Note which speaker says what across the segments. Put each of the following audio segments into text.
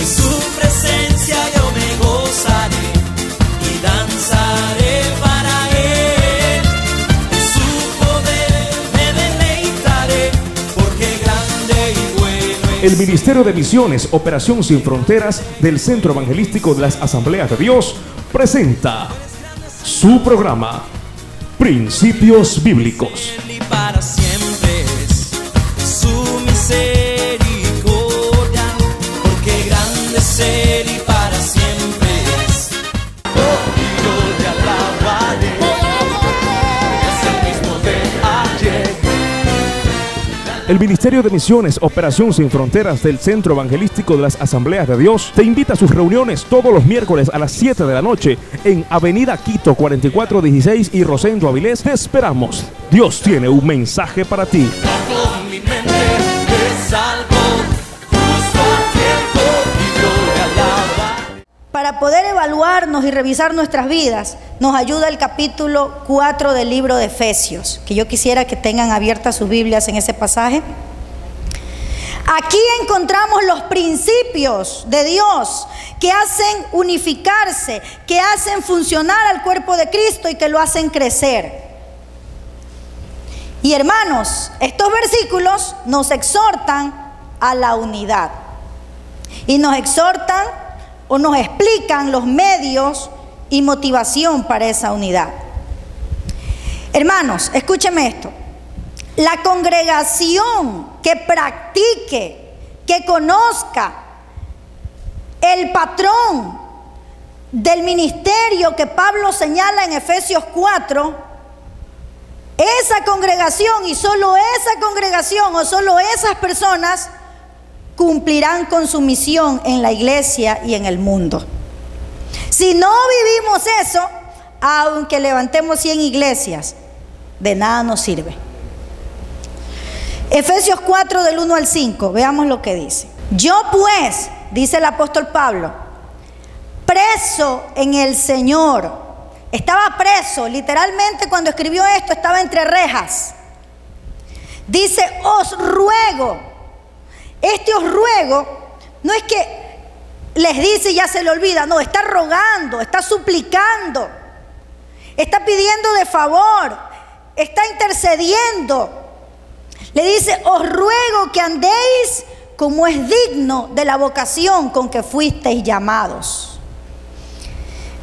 Speaker 1: En su presencia yo me gozaré y danzaré para Él. En su poder me deleitaré, porque grande y bueno es.
Speaker 2: El Ministerio de Misiones, Operación Sin Fronteras del Centro Evangelístico de las Asambleas de Dios presenta su programa Principios Bíblicos.
Speaker 1: Y para siempre es su misericordia, porque grande es Él y para siempre es. Oh, yo te alabaré, es el mismo de ayer.
Speaker 2: El Ministerio de Misiones, Operación Sin Fronteras del Centro Evangelístico de las Asambleas de Dios te invita a sus reuniones todos los miércoles a las 7 de la noche en Avenida Quito 4416 y Rosendo Avilés. Te esperamos. Dios tiene un mensaje para ti.
Speaker 1: Con mi mente te salvo justo a tiempo y yo te alaba.
Speaker 3: Para poder evaluarnos y revisar nuestras vidas, nos ayuda el capítulo 4 del libro de Efesios, que yo quisiera que tengan abiertas sus Biblias en ese pasaje. Aquí encontramos los principios de Dios que hacen unificarse, que hacen funcionar al cuerpo de Cristo y que lo hacen crecer. Y hermanos, estos versículos nos exhortan a la unidad y nos exhortan o nos explican los medios y motivación para esa unidad. Hermanos, escúcheme esto. La congregación que practique, que conozca el patrón del ministerio que Pablo señala en Efesios 4, esa congregación y solo esa congregación o solo esas personas cumplirán con su misión en la iglesia y en el mundo. Si no vivimos eso, aunque levantemos 100 iglesias, de nada nos sirve. Efesios 4 del 1 al 5, veamos lo que dice. Yo pues, dice el apóstol Pablo, preso en el Señor. Estaba preso, literalmente cuando escribió esto estaba entre rejas. Dice, os ruego. Este os ruego no es que les dice y ya se le olvida, no, está rogando, está suplicando, está pidiendo de favor, está intercediendo. Le dice, os ruego que andéis como es digno de la vocación con que fuisteis llamados,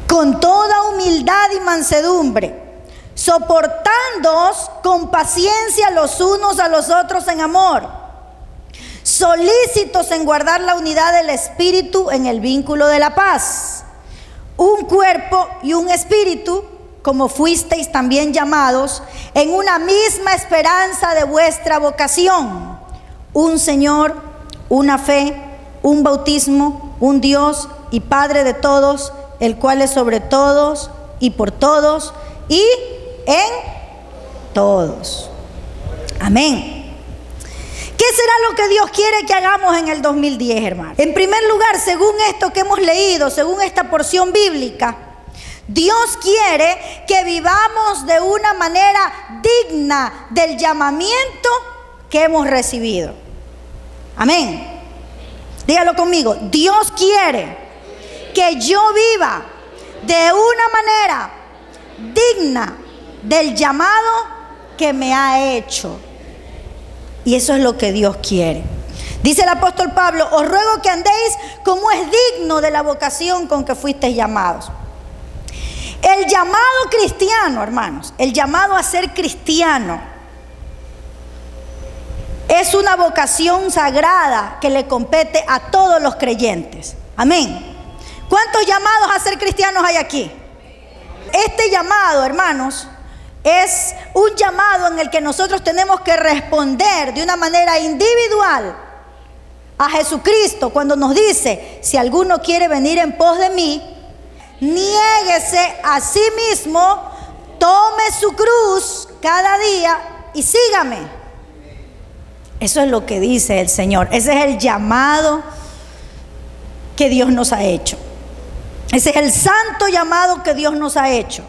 Speaker 3: con toda humildad y mansedumbre, soportándoos con paciencia los unos a los otros en amor, solícitos en guardar la unidad del espíritu en el vínculo de la paz, un cuerpo y un espíritu, como fuisteis también llamados, en una misma esperanza de vuestra vocación, un Señor, una fe, un bautismo, un Dios y Padre de todos, el cual es sobre todos y por todos y en todos. Amén. ¿Qué será lo que Dios quiere que hagamos en el 2010, hermano? En primer lugar, según esto que hemos leído, según esta porción bíblica, Dios quiere que vivamos de una manera digna del llamamiento que hemos recibido. Amén. Dígalo conmigo. Dios quiere que yo viva de una manera digna del llamado que me ha hecho. Y eso es lo que Dios quiere. Dice el apóstol Pablo, os ruego que andéis como es digno de la vocación con que fuisteis llamados. El llamado cristiano, hermanos, el llamado a ser cristiano es una vocación sagrada que le compete a todos los creyentes. Amén. ¿Cuántos llamados a ser cristianos hay aquí? Este llamado, hermanos, es un llamado en el que nosotros tenemos que responder de una manera individual a Jesucristo cuando nos dice, si alguno quiere venir en pos de mí, niéguese a sí mismo, tome su cruz cada día y sígame. Eso es lo que dice el Señor. Ese es el llamado que Dios nos ha hecho. Ese es el santo llamado que Dios nos ha hecho.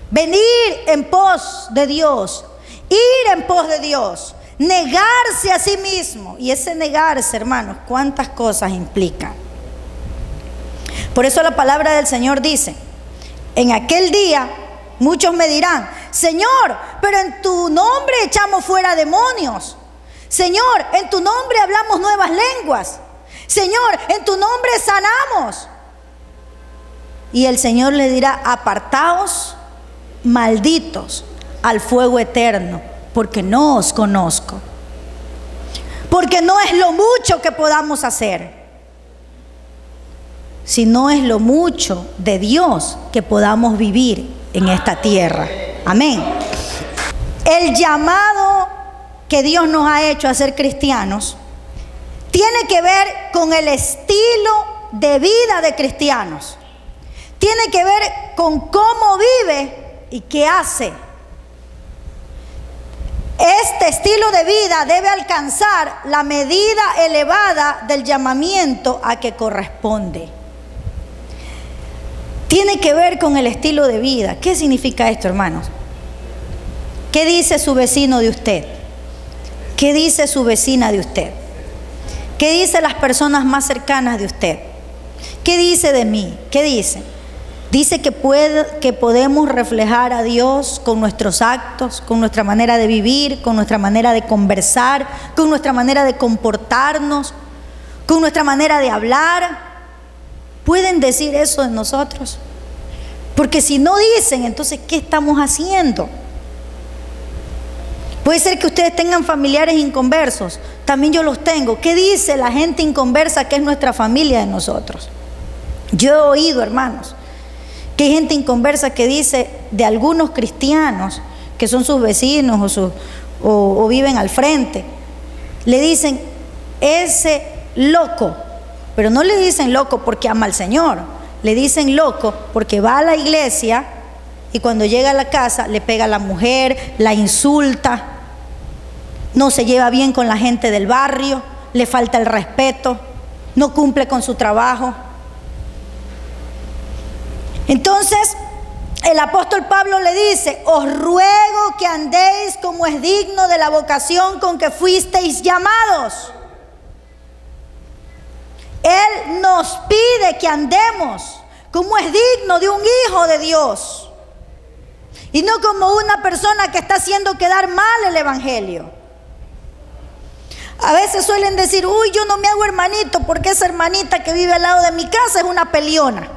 Speaker 3: Venir en pos de Dios, ir en pos de Dios, negarse a sí mismo. Y ese negarse, hermanos, ¿cuántas cosas implica? Por eso la palabra del Señor dice: en aquel día muchos me dirán: Señor, pero en tu nombre echamos fuera demonios. Señor, en tu nombre hablamos nuevas lenguas. Señor, en tu nombre sanamos. Y el Señor le dirá: apartaos, malditos, al fuego eterno, porque no os conozco. Porque no es lo mucho que podamos hacer, sino es lo mucho de Dios que podamos vivir en esta tierra. Amén. El llamado que Dios nos ha hecho a ser cristianos tiene que ver con el estilo de vida de cristianos. Tiene que ver con cómo vive y qué hace. Este estilo de vida debe alcanzar la medida elevada del llamamiento a que corresponde. Tiene que ver con el estilo de vida. ¿Qué significa esto, hermanos? ¿Qué dice su vecino de usted? ¿Qué dice su vecina de usted? ¿Qué dicen las personas más cercanas de usted? ¿Qué dice de mí? ¿Qué dice? Dice que podemos reflejar a Dios con nuestros actos, con nuestra manera de vivir, con nuestra manera de conversar, con nuestra manera de comportarnos, con nuestra manera de hablar. ¿Pueden decir eso de nosotros? Porque si no dicen, entonces ¿qué estamos haciendo? Puede ser que ustedes tengan familiares inconversos. También yo los tengo. ¿Qué dice la gente inconversa que es nuestra familia de nosotros? Yo he oído, hermanos, que hay gente inconversa que dice de algunos cristianos que son sus vecinos o viven al frente. Le dicen: ese loco. Pero no le dicen loco porque ama al Señor. Le dicen loco porque va a la iglesia y cuando llega a la casa le pega a la mujer, la insulta, no se lleva bien con la gente del barrio, le falta el respeto, no cumple con su trabajo. Entonces el apóstol Pablo le dice: os ruego que andéis como es digno de la vocación con que fuisteis llamados. Él nos pide que andemos como es digno de un hijo de Dios y no como una persona que está haciendo quedar mal el evangelio. A veces suelen decir: uy, yo no me hago hermanito porque esa hermanita que vive al lado de mi casa es una peleona,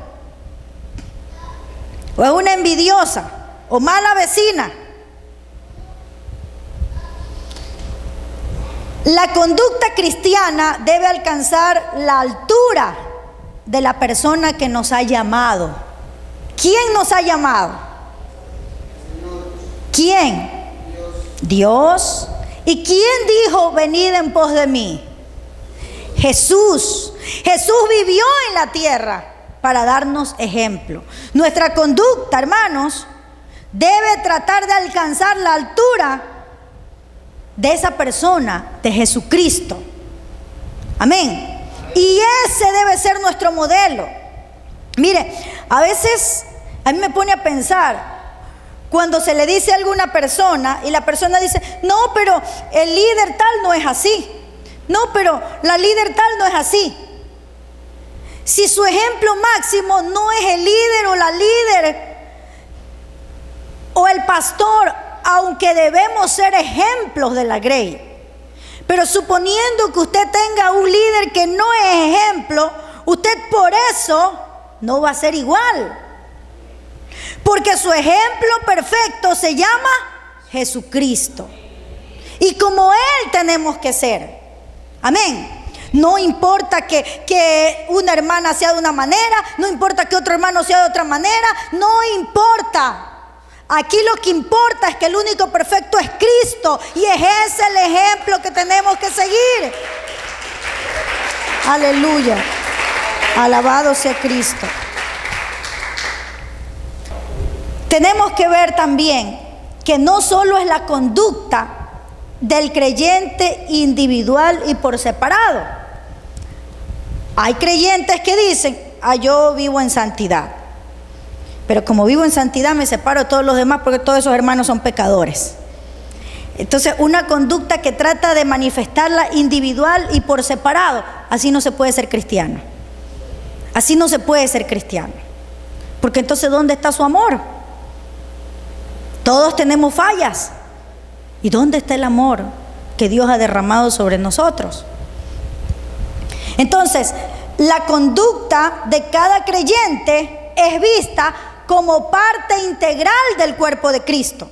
Speaker 3: o es una envidiosa, o mala vecina. La conducta cristiana debe alcanzar la altura de la persona que nos ha llamado. ¿Quién nos ha llamado? ¿Quién? Dios. ¿Y quién dijo: venid en pos de mí? Jesús. Jesús vivió en la tierra para darnos ejemplo. Nuestra conducta, hermanos, debe tratar de alcanzar la altura de esa persona, de Jesucristo. Amén. Y ese debe ser nuestro modelo. Mire, a veces a mí me pone a pensar cuando se le dice a alguna persona y la persona dice: no, pero el líder tal no es así. No, pero la líder tal no es así. Si su ejemplo máximo no es el líder o la líder o el pastor, aunque debemos ser ejemplos de la grey, pero suponiendo que usted tenga un líder que no es ejemplo, usted por eso no va a ser igual, porque su ejemplo perfecto se llama Jesucristo, y como Él tenemos que ser. Amén. No importa que una hermana sea de una manera, no importa que otro hermano sea de otra manera, no importa. Aquí lo que importa es que el único perfecto es Cristo, y es ese el ejemplo que tenemos que seguir. Aleluya. Alabado sea Cristo. Tenemos que ver también que no solo es la conducta del creyente individual y por separado. Hay creyentes que dicen: yo vivo en santidad, pero como vivo en santidad me separo de todos los demás porque todos esos hermanos son pecadores. Entonces, una conducta que trata de manifestarla individual y por separado, así no se puede ser cristiano. Así no se puede ser cristiano. Porque entonces, ¿dónde está su amor? Todos tenemos fallas. ¿Y dónde está el amor que Dios ha derramado sobre nosotros? Entonces, la conducta de cada creyente es vista como parte integral del cuerpo de Cristo.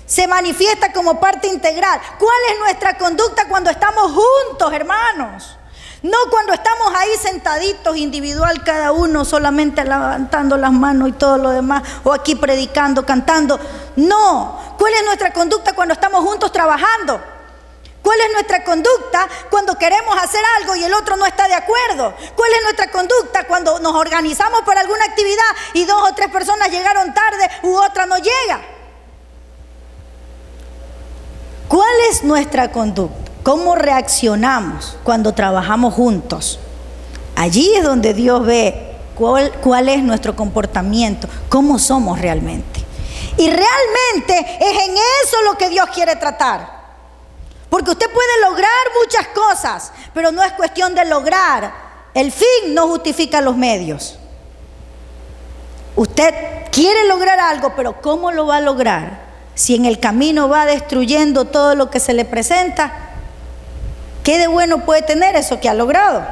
Speaker 3: Se manifiesta como parte integral. ¿Cuál es nuestra conducta cuando estamos juntos, hermanos? No cuando estamos ahí sentaditos, individual, cada uno solamente levantando las manos y todo lo demás, o aquí predicando, cantando. No. ¿Cuál es nuestra conducta cuando estamos juntos trabajando? ¿Cuál es nuestra conducta cuando queremos hacer algo y el otro no está de acuerdo? ¿Cuál es nuestra conducta cuando nos organizamos para alguna actividad y 2 o 3 personas llegaron tarde u otra no llega? ¿Cuál es nuestra conducta? ¿Cómo reaccionamos cuando trabajamos juntos? Allí es donde Dios ve cuál es nuestro comportamiento, cómo somos realmente. Y realmente es en eso lo que Dios quiere tratar. Porque usted puede lograr muchas cosas, pero no es cuestión de lograr. El fin no justifica los medios. Usted quiere lograr algo, pero ¿cómo lo va a lograr? Si en el camino va destruyendo todo lo que se le presenta, ¿qué de bueno puede tener eso que ha logrado?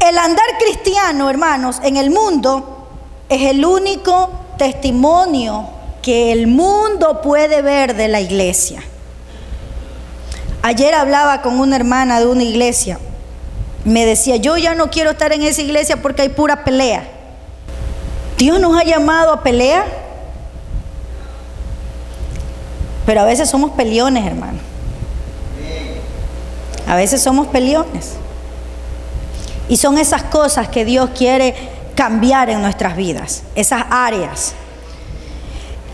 Speaker 3: El andar cristiano, hermanos, en el mundo es el único testimonio que el mundo puede ver de la iglesia. Ayer hablaba con una hermana de una iglesia. Me decía, yo ya no quiero estar en esa iglesia porque hay pura pelea. Dios nos ha llamado a pelea. Pero a veces somos peleones, hermano. A veces somos peleones. Y son esas cosas que Dios quiere cambiar en nuestras vidas, esas áreas.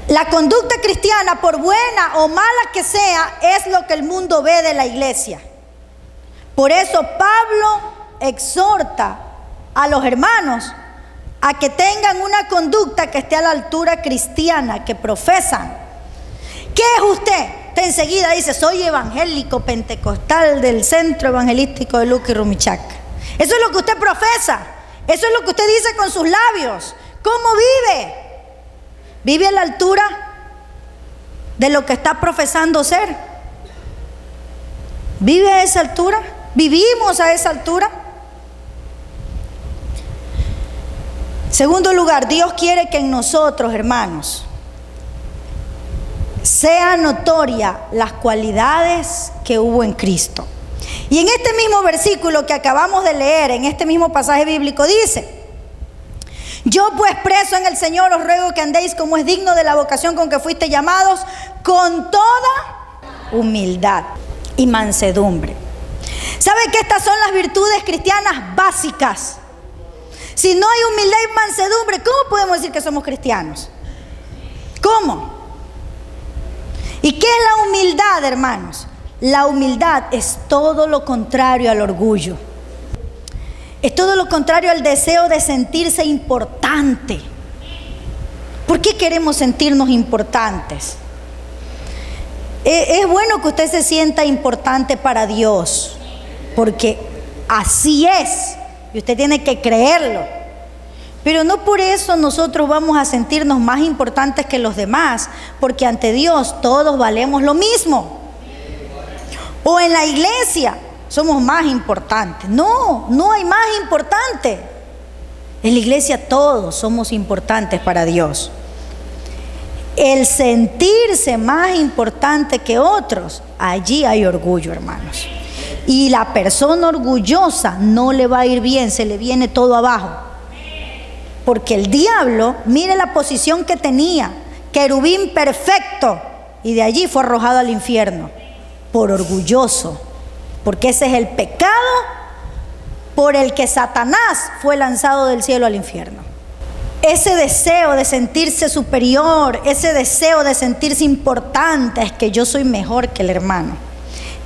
Speaker 3: La conducta cristiana, por buena o mala que sea, es lo que el mundo ve de la iglesia. Por eso Pablo exhorta a los hermanos a que tengan una conducta que esté a la altura cristiana, que profesan. ¿Qué es usted? Usted enseguida dice, soy evangélico pentecostal del Centro Evangelístico de Luque y Rumichaca. Eso es lo que usted profesa. Eso es lo que usted dice con sus labios. ¿Cómo vive? ¿Vive a la altura de lo que está profesando ser? ¿Vive a esa altura? ¿Vivimos a esa altura? Segundo lugar, Dios quiere que en nosotros, hermanos, sea notoria las cualidades que hubo en Cristo. Y en este mismo versículo que acabamos de leer, en este mismo pasaje bíblico dice: yo pues preso en el Señor os ruego que andéis como es digno de la vocación con que fuiste llamados, con toda humildad y mansedumbre. ¿Sabe que estas son las virtudes cristianas básicas? Si no hay humildad y mansedumbre, ¿cómo podemos decir que somos cristianos? ¿Cómo? ¿Y qué es la humildad, hermanos? La humildad es todo lo contrario al orgullo. Es todo lo contrario al deseo de sentirse importante. ¿Por qué queremos sentirnos importantes? Es bueno que usted se sienta importante para Dios, porque así es, y usted tiene que creerlo. Pero no por eso nosotros vamos a sentirnos más importantes que los demás, porque ante Dios todos valemos lo mismo. O en la iglesia somos más importantes. No, no hay más importante. En la iglesia todos somos importantes para Dios. El sentirse más importante que otros, allí hay orgullo, hermanos. Y la persona orgullosa no le va a ir bien, se le viene todo abajo. Porque el diablo, mire la posición que tenía, querubín perfecto, y de allí fue arrojado al infierno, por orgulloso. Porque ese es el pecado por el que Satanás fue lanzado del cielo al infierno. Ese deseo de sentirse superior, ese deseo de sentirse importante, es que yo soy mejor que el hermano.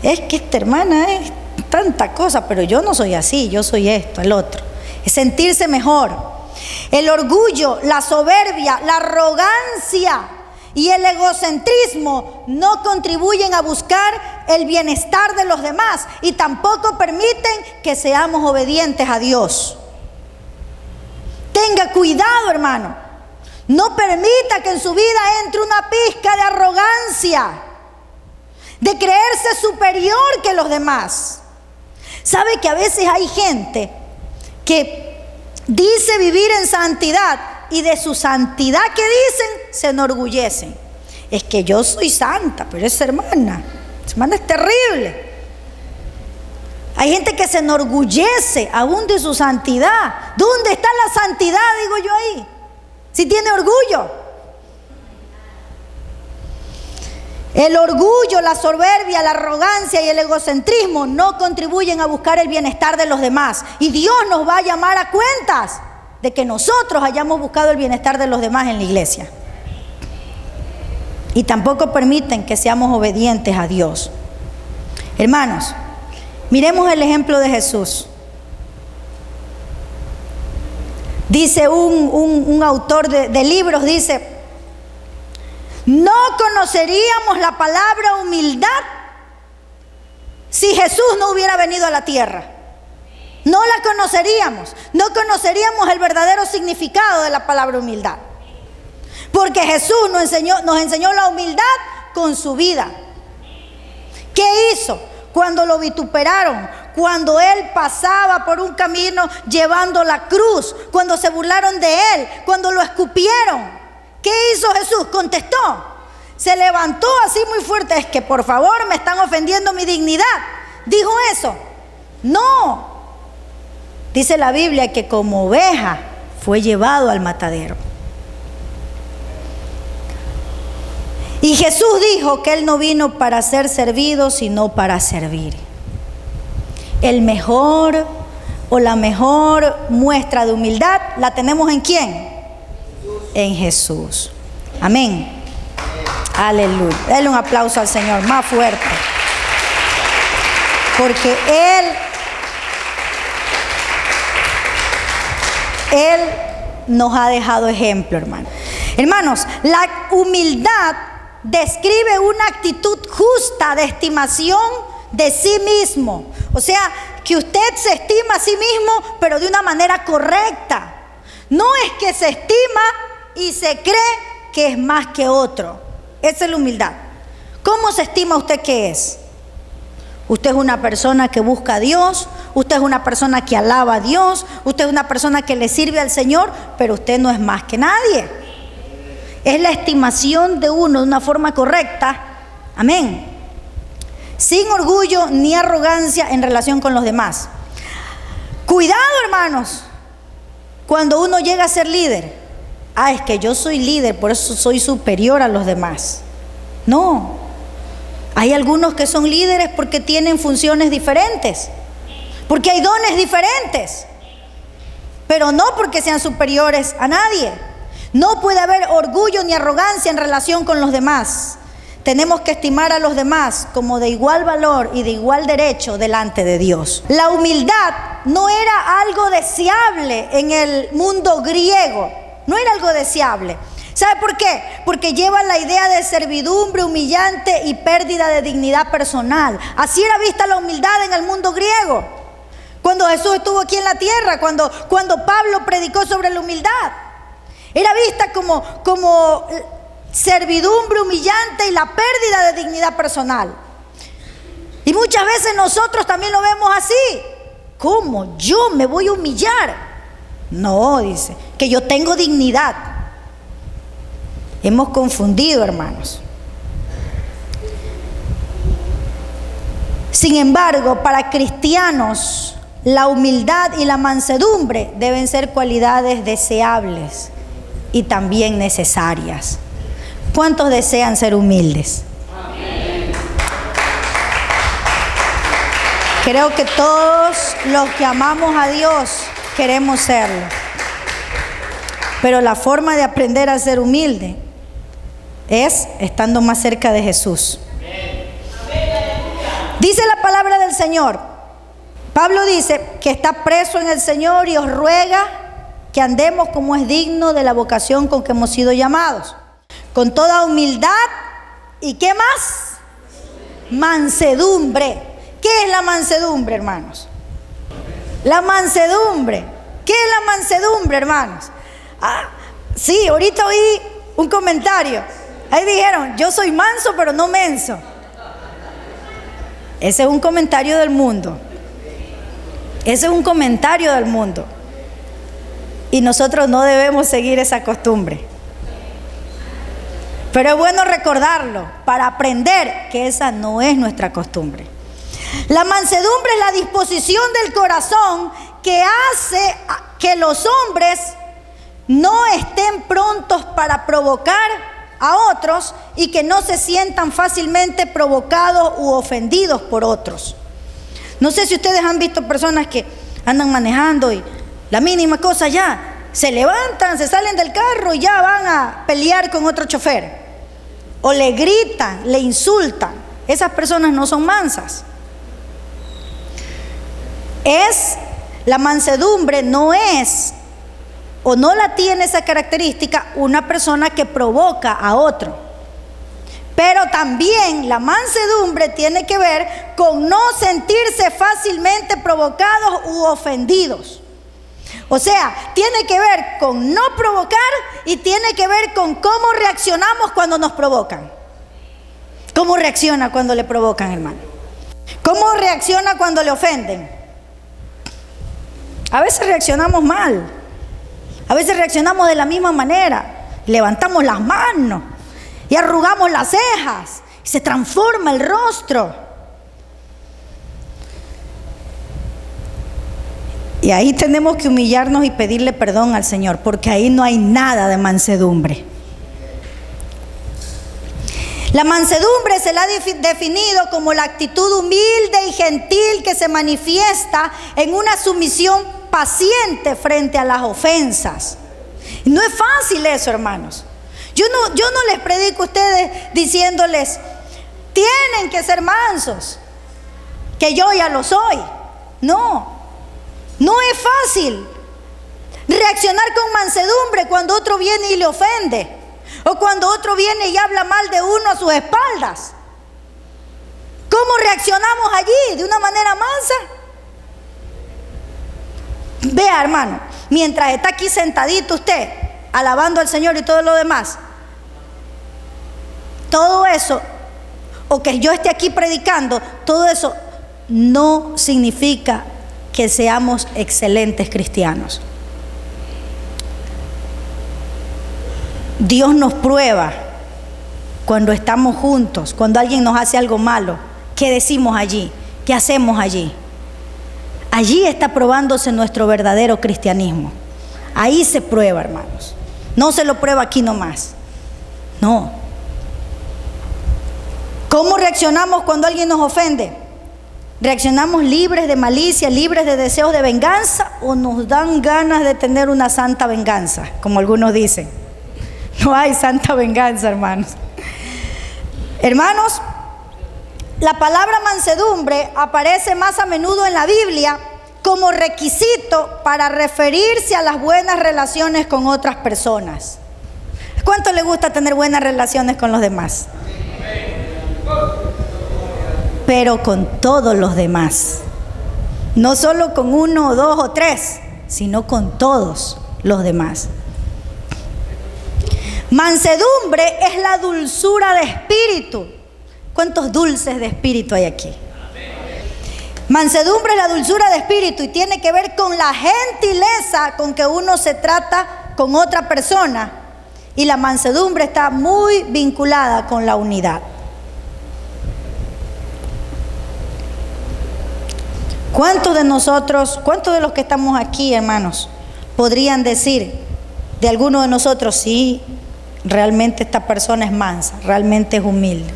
Speaker 3: Es que esta hermana es tanta cosa, pero yo no soy así, yo soy esto, el otro. Es sentirse mejor. El orgullo, la soberbia, la arrogancia y el egocentrismo no contribuyen a buscar el bienestar de los demás y tampoco permiten que seamos obedientes a Dios. Tenga cuidado, hermano. No permita que en su vida entre una pizca de arrogancia, de creerse superior que los demás. ¿Sabe que a veces hay gente que dice vivir en santidad y de su santidad que dicen se enorgullecen? Es que yo soy santa, pero esa hermana es terrible. Hay gente que se enorgullece aún de su santidad. ¿Dónde está la santidad, digo yo ahí? Si tiene orgullo. El orgullo, la soberbia, la arrogancia y el egocentrismo no contribuyen a buscar el bienestar de los demás. Y Dios nos va a llamar a cuentas de que nosotros hayamos buscado el bienestar de los demás en la iglesia. Y tampoco permiten que seamos obedientes a Dios. Hermanos, miremos el ejemplo de Jesús. Dice un autor de libros, dice: no conoceríamos la palabra humildad si Jesús no hubiera venido a la tierra. No la conoceríamos. No conoceríamos el verdadero significado de la palabra humildad. Porque Jesús nos enseñó la humildad con su vida. ¿Qué hizo? Cuando lo vituperaron, cuando Él pasaba por un camino llevando la cruz, cuando se burlaron de Él, cuando lo escupieron. ¿Qué hizo Jesús? Contestó. Se levantó así muy fuerte: es que por favor me están ofendiendo mi dignidad. ¿Dijo eso? No. Dice la Biblia que como oveja fue llevado al matadero. Y Jesús dijo que Él no vino para ser servido, sino para servir. El mejor o la mejor muestra de humildad la tenemos ¿en quién? En Jesús. Amén. Aleluya. Dale un aplauso al Señor más fuerte. Porque Él nos ha dejado ejemplo, hermano. Hermanos, la humildad describe una actitud justa de estimación de sí mismo. O sea, que usted se estima a sí mismo, pero de una manera correcta. No es que se estima y se cree que es más que otro. Esa es la humildad. ¿Cómo se estima usted que es? Usted es una persona que busca a Dios, usted es una persona que alaba a Dios, usted es una persona que le sirve al Señor, pero usted no es más que nadie. Es la estimación de uno de una forma correcta. Amén. Sin orgullo ni arrogancia en relación con los demás. Cuidado, hermanos, cuando uno llega a ser líder. Es que yo soy líder, por eso soy superior a los demás. No. Hay algunos que son líderes porque tienen funciones diferentes, porque hay dones diferentes, pero no porque sean superiores a nadie. No puede haber orgullo ni arrogancia en relación con los demás. Tenemos que estimar a los demás como de igual valor y de igual derecho delante de Dios. La humildad no era algo deseable en el mundo griego. No era algo deseable. ¿Sabe por qué? Porque lleva la idea de servidumbre humillante y pérdida de dignidad personal. Así era vista la humildad en el mundo griego. Cuando Jesús estuvo aquí en la tierra, cuando Pablo predicó sobre la humildad, era vista como servidumbre humillante y la pérdida de dignidad personal. Y muchas veces nosotros también lo vemos así. ¿Cómo? ¿Yo me voy a humillar? No, dice, que yo tengo dignidad. Hemos confundido, hermanos. Sin embargo, para cristianos, la humildad y la mansedumbre deben ser cualidades deseables y también necesarias. ¿Cuántos desean ser humildes? Amén. Creo que todos los que amamos a Dios queremos serlo. Pero la forma de aprender a ser humilde es estando más cerca de Jesús. Dice la palabra del Señor. Pablo dice que está preso en el Señor y os ruega que andemos como es digno de la vocación con que hemos sido llamados, con toda humildad y ¿qué más? mansedumbre. ¿Qué es la mansedumbre, hermanos? La mansedumbre. ¿Qué es la mansedumbre, hermanos? Sí, ahorita oí un comentario. Ahí dijeron, yo soy manso pero no menso. Ese es un comentario del mundo. Ese es un comentario del mundo. Y nosotros no debemos seguir esa costumbre. Pero es bueno recordarlo para aprender que esa no es nuestra costumbre. La mansedumbre es la disposición del corazón que hace que los hombres no estén prontos para provocar a otros y que no se sientan fácilmente provocados u ofendidos por otros. No sé si ustedes han visto personas que andan manejando y la mínima cosa ya se levantan, se salen del carro y ya van a pelear con otro chofer, o le gritan, le insultan. Esas personas no son mansas. La mansedumbre no es, o no la tiene esa característica, una persona que provoca a otro. Pero también la mansedumbre tiene que ver con no sentirse fácilmente provocados u ofendidos. O sea, tiene que ver con no provocar y tiene que ver con cómo reaccionamos cuando nos provocan. ¿Cómo reacciona cuando le provocan, hermano? ¿Cómo reacciona cuando le ofenden? A veces reaccionamos mal. A veces reaccionamos de la misma manera. Levantamos las manos y arrugamos las cejas. Y se transforma el rostro. Y ahí tenemos que humillarnos y pedirle perdón al Señor, porque ahí no hay nada de mansedumbre. La mansedumbre se la ha definido como la actitud humilde y gentil que se manifiesta en una sumisión paciente frente a las ofensas. No es fácil eso, hermanos. Yo no les predico a ustedes diciéndoles, tienen que ser mansos, que yo ya lo soy. No es fácil reaccionar con mansedumbre cuando otro viene y le ofende, o cuando otro viene y habla mal de uno a sus espaldas. ¿Cómo reaccionamos allí? ¿De una manera mansa? Vea, hermano, mientras está aquí sentadito usted, alabando al Señor y todo lo demás, todo eso, o que yo esté aquí predicando, todo eso no significa que seamos excelentes cristianos. Dios nos prueba cuando estamos juntos, cuando alguien nos hace algo malo. ¿Qué decimos allí? ¿Qué hacemos allí? Allí está probándose nuestro verdadero cristianismo. Ahí se prueba, hermanos. No se lo prueba aquí nomás. No. ¿Cómo reaccionamos cuando alguien nos ofende? ¿Reaccionamos libres de malicia, libres de deseos de venganza, o nos dan ganas de tener una santa venganza, como algunos dicen? No hay santa venganza, hermanos. Hermanos, la palabra mansedumbre aparece más a menudo en la Biblia como requisito para referirse a las buenas relaciones con otras personas. ¿Cuánto le gusta tener buenas relaciones con los demás? Pero con todos los demás. No solo con uno, dos o tres, sino con todos los demás. Mansedumbre es la dulzura de espíritu. ¿Cuántos dulces de espíritu hay aquí? Mansedumbre es la dulzura de espíritu y tiene que ver con la gentileza con que uno se trata con otra persona. Y la mansedumbre está muy vinculada con la unidad. ¿Cuántos de nosotros, cuántos de los que estamos aquí, hermanos, podrían decir de alguno de nosotros, sí, realmente esta persona es mansa, realmente es humilde?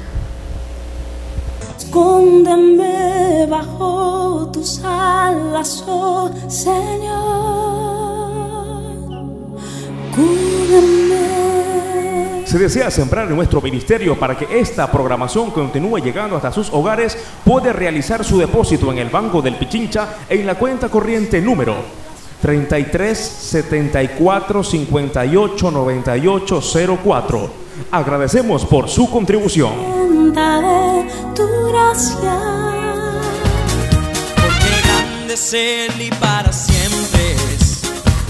Speaker 1: Escóndeme bajo tus alas, oh Señor, cúbreme.
Speaker 2: Si desea sembrar en nuestro ministerio para que esta programación continúe llegando hasta sus hogares, puede realizar su depósito en el Banco del Pichincha en la cuenta corriente número 33 74 58 98 04. Agradecemos por su contribución.
Speaker 3: tu gracia.
Speaker 1: Porque grande es Él y para siempre es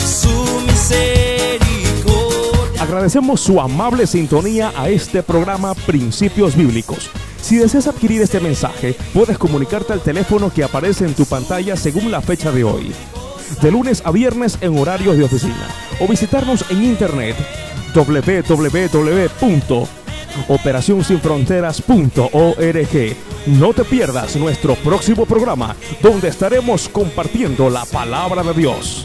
Speaker 1: su misericordia.
Speaker 2: Agradecemos su amable sintonía a este programa Principios Bíblicos. Si deseas adquirir este mensaje, puedes comunicarte al teléfono que aparece en tu pantalla según la fecha de hoy, de lunes a viernes en horarios de oficina, o visitarnos en internet www.operacionsinfronteras.org. No te pierdas nuestro próximo programa, donde estaremos compartiendo la palabra de Dios.